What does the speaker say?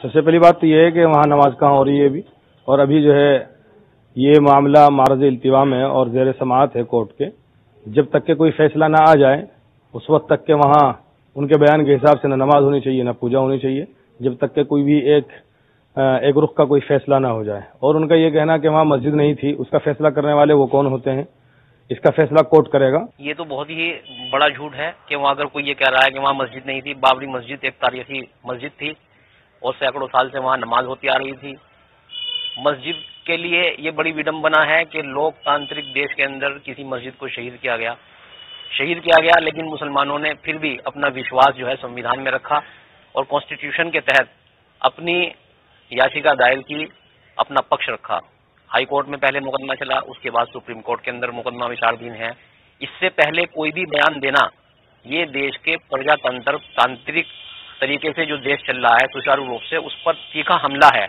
سب سے پہلی بات تو یہ ہے کہ وہاں نماز کہاں ہو رہی ہے ابھی، اور ابھی جو ہے یہ معاملہ معرض التوام ہے اور زیر سماعت ہے کورٹ کے. جب تک کہ کوئی فیصلہ نہ آ جائے اس وقت تک کہ وہاں ان کے بیان کے حساب سے نہ نماز ہونی چاہیے نہ پوجا ہونی چاہیے، جب تک کہ کوئی بھی ایک رخ کا کوئی فیصلہ نہ ہو جائے. اور ان کا یہ کہنا کہ وہاں مسجد نہیں تھی، اس کا فیصلہ کرنے والے وہ کون ہوتے ہیں؟ اس کا فیصلہ کورٹ کرے گا. یہ تو بہت ہی بڑا جھوٹ ہے کہ وہاں اگر کوئی یہ کہہ رہا ہے کہ وہاں مسجد نہیں تھی. بابری مسجد ایک تاریخی مسجد تھی اور سینکڑوں سال سے وہاں نماز ہوتی آ رہی تھی. مسجد کے لیے یہ بڑی وڈمبنا ہے کہ لوک تانترک دیش کے اندر کسی مسجد کو شہید کیا گیا، لیکن مسلمانوں نے پھر بھی اپنا وشواس جو ہے سنویدھان میں رکھا اور کانسٹیٹیوشن کے تحت اپنی یاچیکا دائر کی، اپنا پکش رکھا. ہائی کورٹ میں پہلے مقدمہ چلا، اس کے بعد سپریم کورٹ کے اندر مقدمہ وچاردھین ہے. اس سے پہلے کوئی بھی بیان دینا یہ دیش کے پرجا تانترک طریقے سے جو دیش چل رہا ہے سچارو روپ سے، اس پر تیکھا حملہ ہے.